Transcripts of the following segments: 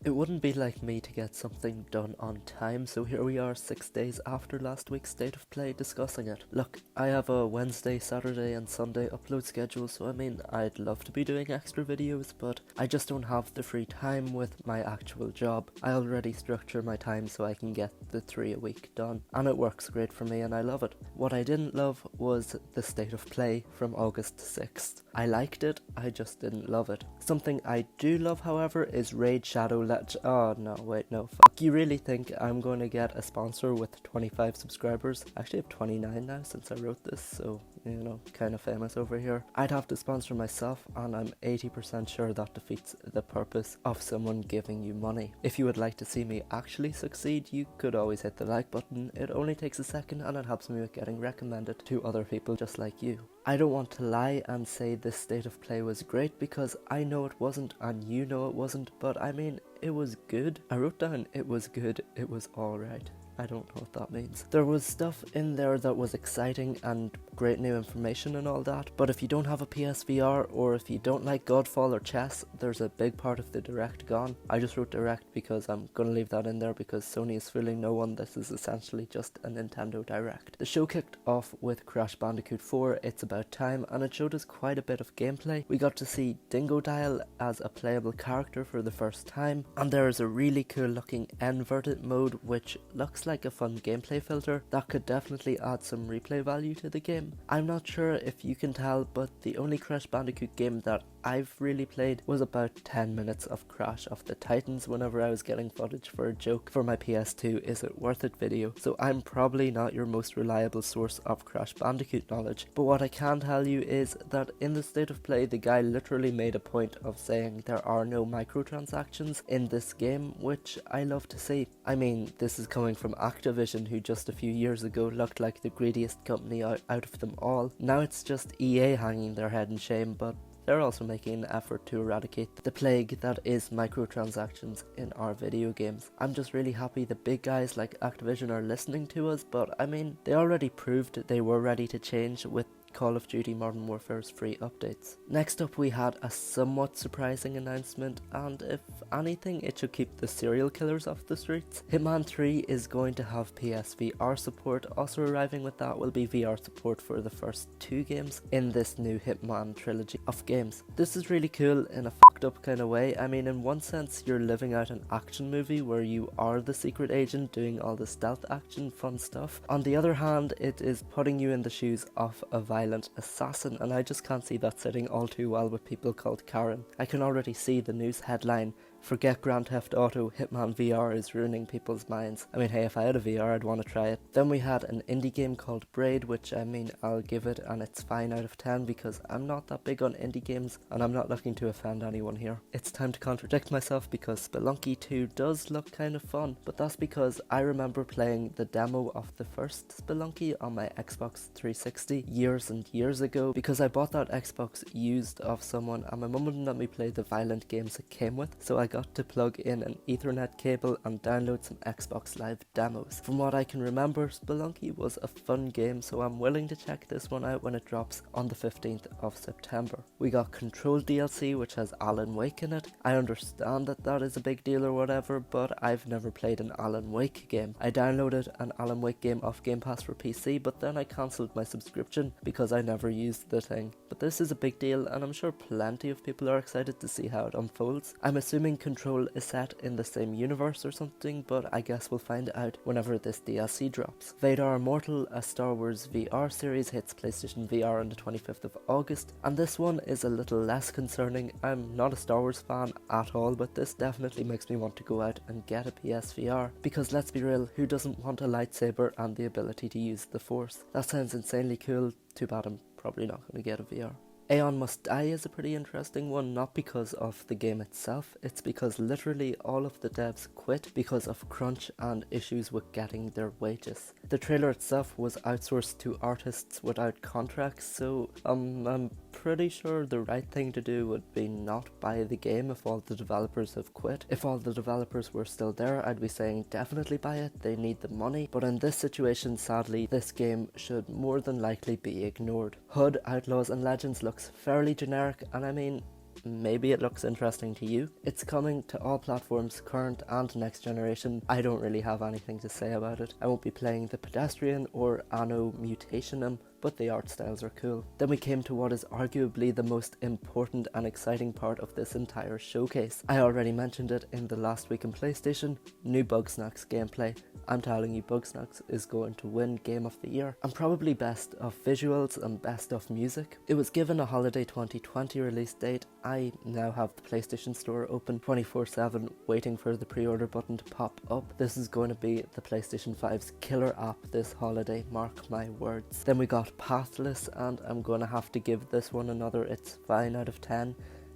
It wouldn't be like me to get something done on time, so here we are 6 days after last week's State of Play discussing it. Look, I have a Wednesday, Saturday and Sunday upload schedule, so I mean, I'd love to be doing extra videos, but I just don't have the free time with my actual job. I already structure my time so I can get the 3 a week done, and it works great for me and I love it. What I didn't love was the State of Play from August 6th. I liked it, I just didn't love it. Something I do love, however, is Raid Shadow oh no, wait, no, fuck. You really think I'm going to get a sponsor with 25 subscribers? I actually have 29 now since I wrote this, so, you know, kind of famous over here. I'd have to sponsor myself, and I'm 80% sure that defeats the purpose of someone giving you money. If you would like to see me actually succeed, you could always hit the like button. It only takes a second and it helps me with getting recommended to other people just like you. I don't want to lie and say this State of Play was great because I know it wasn't and you know it wasn't, but I mean, it was good. I wrote down it was good, it was alright. I don't know what that means. There was stuff in there that was exciting and great new information and all that, but if you don't have a PSVR or if you don't like Godfall or chess, there's a big part of the Direct gone. I just wrote Direct because I'm gonna leave that in there because Sony is fooling no one. This is essentially just a Nintendo Direct. The show kicked off with Crash Bandicoot 4, It's About Time, and it showed us quite a bit of gameplay. We got to see Dingodile as a playable character for the first time, and there is a really cool looking inverted mode which looks like a fun gameplay filter that could definitely add some replay value to the game. I'm not sure if you can tell, but the only Crash Bandicoot game that I've really played was about 10 minutes of Crash of the Titans whenever I was getting footage for a joke for my PS2 Is It Worth It video, so I'm probably not your most reliable source of Crash Bandicoot knowledge, but what I can tell you is that in the State of Play the guy literally made a point of saying there are no microtransactions in this game, which I love to see. I mean, this is coming from Activision, who just a few years ago looked like the greediest company out of them all. Now it's just EA hanging their head in shame, but they're also making an effort to eradicate the plague that is microtransactions in our video games. I'm just really happy the big guys like Activision are listening to us, but I mean, they already proved they were ready to change with Call of Duty Modern Warfare's free updates. Next up we had a somewhat surprising announcement, and if anything it should keep the serial killers off the streets. Hitman 3 is going to have PSVR support. Also arriving with that will be VR support for the first 2 games in this new Hitman trilogy of games. This is really cool in a fucked up kind of way. I mean, in one sense you're living out an action movie where you are the secret agent doing all the stealth action fun stuff. On the other hand, it is putting you in the shoes of a violent assassin, and I just can't see that sitting all too well with people called Karen. I can already see the news headline, "Forget Grand Theft Auto, Hitman VR is ruining people's minds." I mean, hey, if I had a VR I'd want to try it. Then we had an indie game called Braid, which I mean, I'll give it an it's fine out of 10 because I'm not that big on indie games and I'm not looking to offend anyone here. It's time to contradict myself because Spelunky 2 does look kind of fun, but that's because I remember playing the demo of the first Spelunky on my Xbox 360 years and years ago because I bought that Xbox used off someone and my mum wouldn't let me play the violent games it came with, so I got to plug in an Ethernet cable and download some Xbox Live demos. From what I can remember, Spelunky was a fun game, so I'm willing to check this one out when it drops on the 15th of September. We got Control DLC, which has Alan Wake in it. I understand that that is a big deal or whatever, but I've never played an Alan Wake game. I downloaded an Alan Wake game off Game Pass for PC, but then I cancelled my subscription because I never used the thing. But this is a big deal, and I'm sure plenty of people are excited to see how it unfolds. I'm assuming Control is set in the same universe or something, but I guess we'll find out whenever this DLC drops. Vadar Immortal, a Star Wars VR series, hits PlayStation VR on the 25th of August, and this one is a little less concerning. I'm not a Star Wars fan at all, but this definitely makes me want to go out and get a PSVR, because let's be real, who doesn't want a lightsaber and the ability to use the Force? That sounds insanely cool. Too bad I'm probably not going to get a VR. Aeon Must Die is a pretty interesting one, not because of the game itself, it's because literally all of the devs quit because of crunch and issues with getting their wages. The trailer itself was outsourced to artists without contracts, so I'm pretty sure the right thing to do would be not buy the game if all the developers have quit. If all the developers were still there, I'd be saying definitely buy it, they need the money, but in this situation, sadly, this game should more than likely be ignored. HUD Outlaws and Legends looks fairly generic, and I mean, maybe it looks interesting to you. It's coming to all platforms, current and next generation. I don't really have anything to say about it. I won't be playing the Pedestrian or Anno Mutationum, but the art styles are cool. Then we came to what is arguably the most important and exciting part of this entire showcase. I already mentioned it in the last week in PlayStation, new Bugsnax gameplay. I'm telling you, Bugsnax is going to win Game of the Year, and probably best of visuals and best of music. It was given a holiday 2020 release date. I now have the PlayStation Store open 24/7 waiting for the pre-order button to pop up. This is going to be the PlayStation 5's killer app this holiday, mark my words. Then we got Pathless, and I'm going to have to give this one another It's Fine out of 10.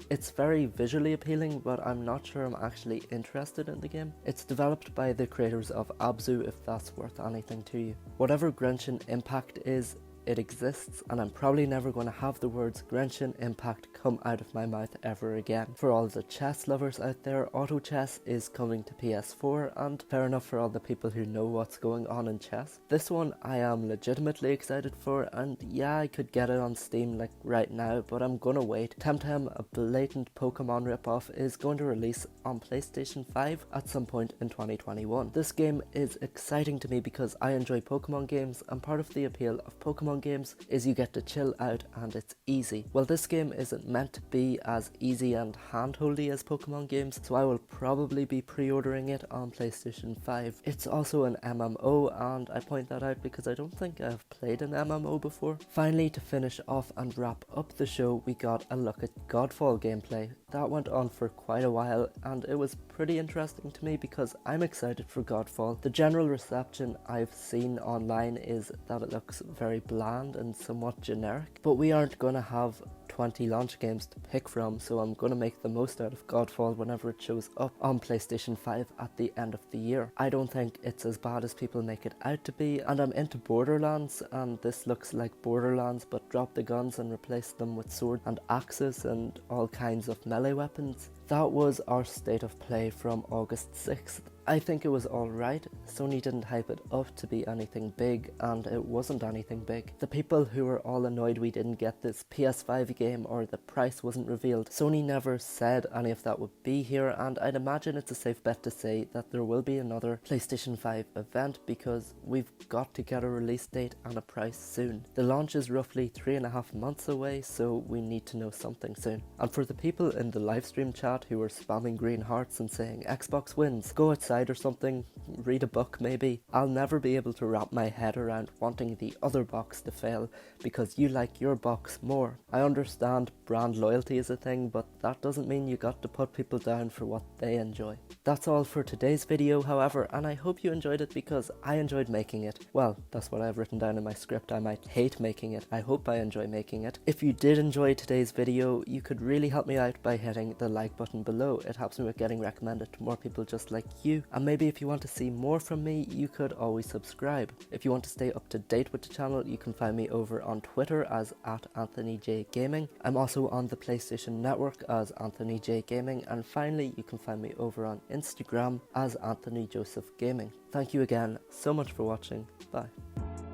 It's very visually appealing, but I'm not sure I'm actually interested in the game. It's developed by the creators of Abzu, if that's worth anything to you. Whatever Genshin Impact is, it exists, and I'm probably never going to have the words Genshin Impact come out of my mouth ever again. For all the chess lovers out there, Auto Chess is coming to PS4, and fair enough for all the people who know what's going on in chess. This one I am legitimately excited for, and yeah, I could get it on Steam like right now, but I'm gonna wait. Temtem, a blatant Pokemon ripoff, is going to release on PlayStation 5 at some point in 2021. This game is exciting to me because I enjoy Pokemon games, and part of the appeal of Pokemon games is you get to chill out and it's easy. Well, this game isn't meant to be as easy and handholdy as Pokemon games, so I will probably be pre-ordering it on PlayStation 5. It's also an MMO, and I point that out because I don't think I've played an MMO before. Finally, to finish off and wrap up the show, we got a look at Godfall gameplay. That went on for quite a while, and it was pretty interesting to me because I'm excited for Godfall. The general reception I've seen online is that it looks very bland and somewhat generic, but we aren't going to have 20 launch games to pick from, so I'm going to make the most out of Godfall whenever it shows up on PlayStation 5 at the end of the year. I don't think it's as bad as people make it out to be, and I'm into Borderlands, and this looks like Borderlands but drop the guns and replace them with swords and axes and all kinds of melee weapons. That was our state of play from August 6th. I think it was alright. Sony didn't hype it up to be anything big, and it wasn't anything big. The people who were all annoyed we didn't get this PS5 game or the price wasn't revealed, Sony never said any of that would be here, and I'd imagine it's a safe bet to say that there will be another PlayStation 5 event because we've got to get a release date and a price soon. The launch is roughly 3.5 months away, so we need to know something soon. And for the people in the livestream chat who were spamming green hearts and saying Xbox wins, go outside or something, read a book maybe. I'll never be able to wrap my head around wanting the other box to fail because you like your box more. I understand brand loyalty is a thing, but that doesn't mean you got to put people down for what they enjoy. That's all for today's video, however, and I hope you enjoyed it because I enjoyed making it. Well, that's what I've written down in my script. I might hate making it. I hope I enjoy making it. If you did enjoy today's video, you could really help me out by hitting the like button below. It helps me with getting recommended to more people just like you. And maybe if you want to see more from me, you could always subscribe. If you want to stay up to date with the channel, you can find me over on Twitter as @AnthonyJGaming. I'm also on the PlayStation Network as Anthony J Gaming, and finally you can find me over on Instagram as Anthony Joseph Gaming. Thank you again so much for watching. Bye.